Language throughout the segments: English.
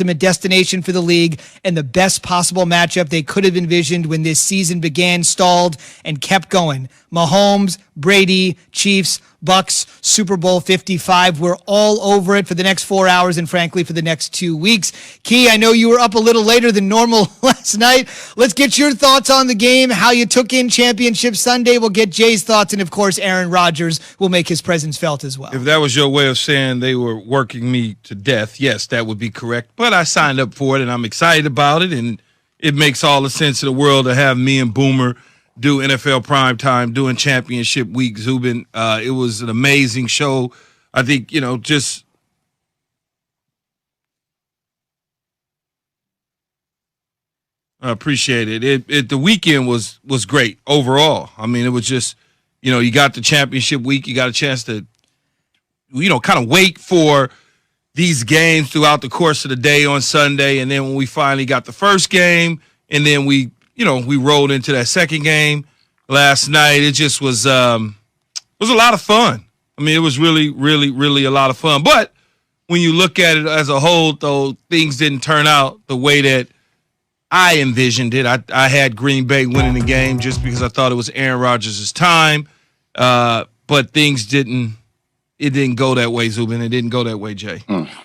ultimate destination for the league and the best possible matchup they could have envisioned when this season began, stalled, and kept going. Mahomes, Brady, Chiefs, Bucks, Super Bowl 55. We're all over it for the next 4 hours and, frankly, for the next 2 weeks. Key, I know you were up a little later than normal last night. Let's get your thoughts on the game, how you took in Championship Sunday. We'll get Jay's thoughts, and, of course, Aaron Rodgers will make his presence felt as well. If that was your way of saying they were working me to death, yes, that would be correct. But I signed up for it, and I'm excited about it, and it makes all the sense in the world to have me and Boomer do NFL primetime, doing championship week, Zubin. It was an amazing show. I think, just I appreciate it. The weekend was great overall. I mean, it was just, you got the championship week. You got a chance to, kind of wait for these games throughout the course of the day on Sunday. And then when we finally got the first game, and then we rolled into that second game last night. It just was a lot of fun. I mean, it was really, really, really a lot of fun. But when you look at it as a whole, though, things didn't turn out the way that I envisioned it. I had Green Bay winning the game just because I thought it was Aaron Rodgers' time. But things didn't go that way, Zubin. It didn't go that way, Jay.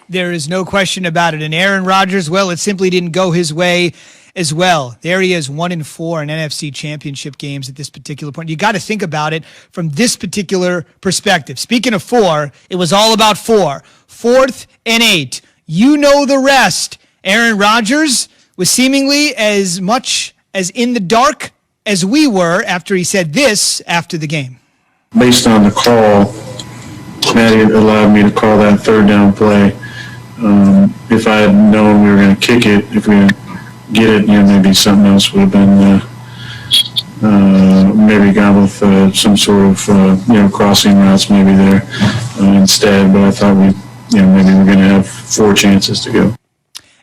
There is no question about it. And Aaron Rodgers, well, it simply didn't go his way as well. There he is, 1-4 in NFC Championship games at this particular point. You got to think about it from this particular perspective. Speaking of 4, it was all about 4. 4th and 8. You know the rest. Aaron Rodgers was seemingly as much as in the dark as we were after he said this after the game. Based on the call, Matty allowed me to call that third down play. If I had known we were going to kick it, if we get it, maybe something else would have been maybe gone with some sort of crossing routes maybe there instead. But I thought maybe we're going to have 4 chances to go.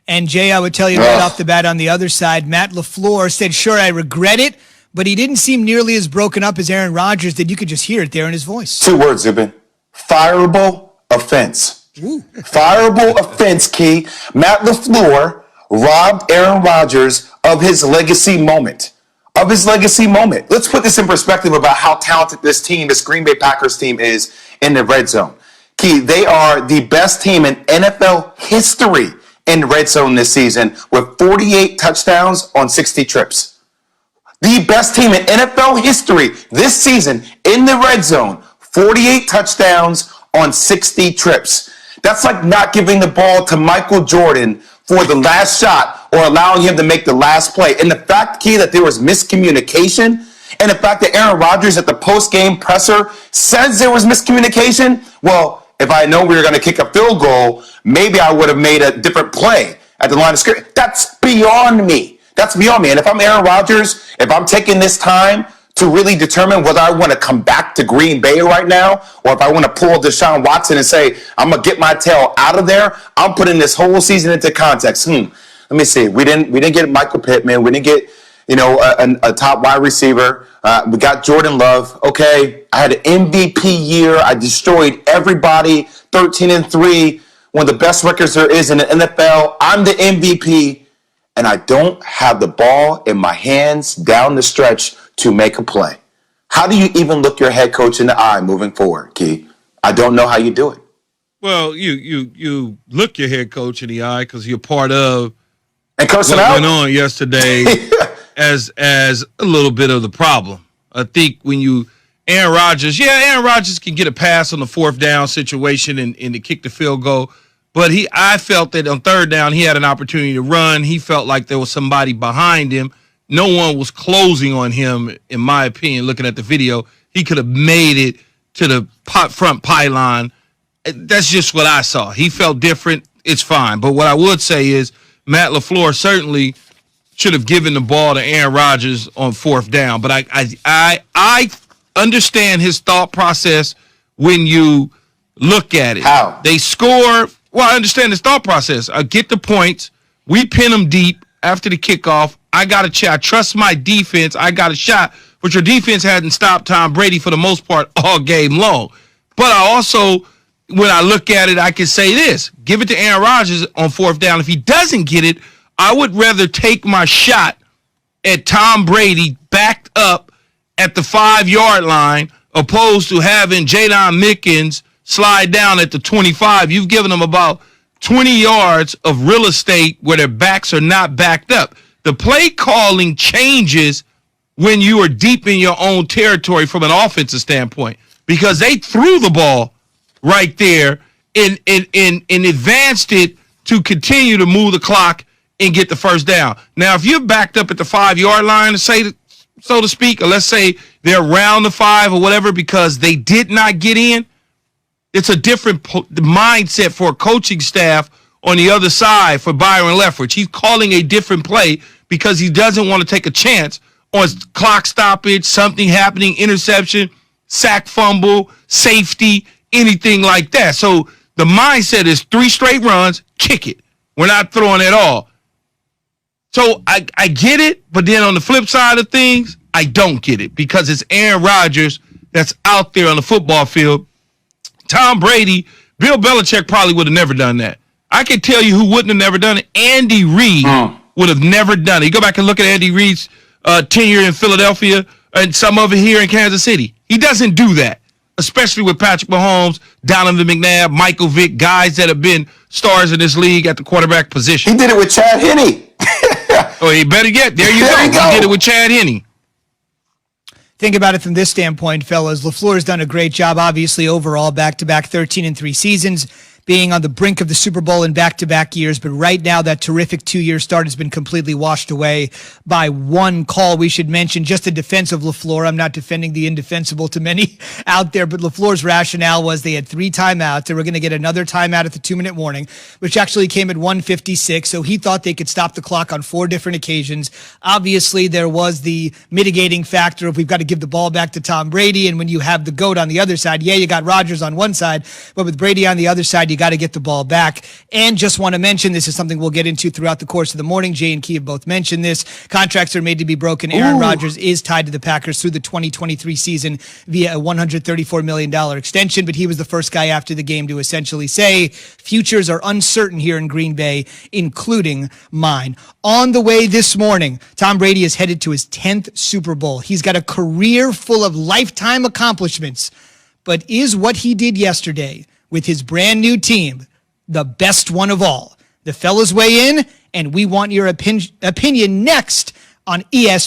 And Jay, I would tell you right off the bat on the other side, Matt LaFleur said, "Sure, I regret it," but he didn't seem nearly as broken up as Aaron Rodgers did. You could just hear it there in his voice. 2 words, Zubin. Fireable offense. Ooh. Fireable offense, Key. Matt LaFleur robbed Aaron Rodgers of his legacy moment. Let's put this in perspective about how talented this Green Bay Packers team is in the red zone. Key, they are the best team in NFL history in red zone this season with 48 touchdowns on 60 trips. The best team in NFL history this season in the red zone, 48 touchdowns on 60 trips. That's like not giving the ball to Michael Jordan for the last shot or allowing him to make the last play. And the fact, Key, that there was miscommunication, and the fact that Aaron Rodgers at the post-game presser says there was miscommunication, well, if I know we were going to kick a field goal, maybe I would have made a different play at the line of scrimmage. That's beyond me. And if I'm Aaron Rodgers, if I'm taking this time to really determine whether I want to come back to Green Bay right now, or if I want to pull Deshaun Watson and say, I'm going to get my tail out of there, I'm putting this whole season into context. Let me see. We didn't get Michael Pittman. We didn't get, a top wide receiver. We got Jordan Love. Okay, I had an MVP year. I destroyed everybody. 13-3, one of the best records there is in the NFL. I'm the MVP, and I don't have the ball in my hands down the stretch to make a play. How do you even look your head coach in the eye moving forward, Key? I don't know how you do it. Well, you look your head coach in the eye because you're part of and what went on yesterday as a little bit of the problem. I think when Aaron Rodgers can get a pass on the 4th down situation and to kick the field goal. But I felt that on 3rd down, he had an opportunity to run. He felt like there was somebody behind him. No one was closing on him, in my opinion, looking at the video. He could have made it to the front pylon. That's just what I saw. He felt different. It's fine. But what I would say is Matt LaFleur certainly should have given the ball to Aaron Rodgers on 4th down. But I understand his thought process when you look at it. How? They score. Well, I understand his thought process. I get the points. We pin them deep after the kickoff. I got a shot. I trust my defense. I got a shot. But your defense hadn't stopped Tom Brady for the most part all game long. But I also when I look at it, I can say this. Give it to Aaron Rodgers on fourth down. If he doesn't get it, I would rather take my shot at Tom Brady backed up at the 5-yard line opposed to having Jadon Mickens slide down at the 25. You've given them about 20 yards of real estate where their backs are not backed up. The play calling changes when you are deep in your own territory from an offensive standpoint because they threw the ball right there and advanced it to continue to move the clock and get the first down. Now, if you're backed up at the 5-yard line, so to speak, or let's say they're around the 5 or whatever because they did not get in, it's a different mindset for a coaching staff on the other side for Byron Leftwich. He's calling a different play because he doesn't want to take a chance on clock stoppage, something happening, interception, sack fumble, safety, anything like that. So the mindset is 3 straight runs, kick it. We're not throwing at all. So I get it, but then on the flip side of things, I don't get it because it's Aaron Rodgers that's out there on the football field. Tom Brady, Bill Belichick probably would have never done that. I can tell you who wouldn't have never done it. Andy Reid would have never done it. You go back and look at Andy Reid's tenure in Philadelphia and some of it here in Kansas City. He doesn't do that, especially with Patrick Mahomes, Donovan McNabb, Michael Vick, guys that have been stars in this league at the quarterback position. He did it with Chad Henne. Oh, he better get. There you go. He did it with Chad Henne. Think about it from this standpoint, fellas. LaFleur's done a great job, obviously, overall, back-to-back 13-3 seasons, being on the brink of the Super Bowl in back-to-back years. But right now, that terrific 2-year start has been completely washed away by one call. We should mention just in defense of LaFleur. I'm not defending the indefensible to many out there, but LaFleur's rationale was they had 3 timeouts. They were going to get another timeout at the 2-minute warning, which actually came at 1:56. So he thought they could stop the clock on 4 different occasions. Obviously, there was the mitigating factor of we've got to give the ball back to Tom Brady. And when you have the GOAT on the other side, yeah, you got Rodgers on one side, but with Brady on the other side, you got to get the ball back. And just want to mention, this is something we'll get into throughout the course of the morning. Jay and Key have both mentioned this. Contracts are made to be broken. Aaron Rodgers is tied to the Packers through the 2023 season via a $134 million extension, but he was the first guy after the game to essentially say futures are uncertain here in Green Bay, including mine. On the way this morning, Tom Brady is headed to his 10th Super Bowl. He's got a career full of lifetime accomplishments, but is what he did yesterday with his brand new team the best one of all? The fellas weigh in, and we want your opinion next on ESPN.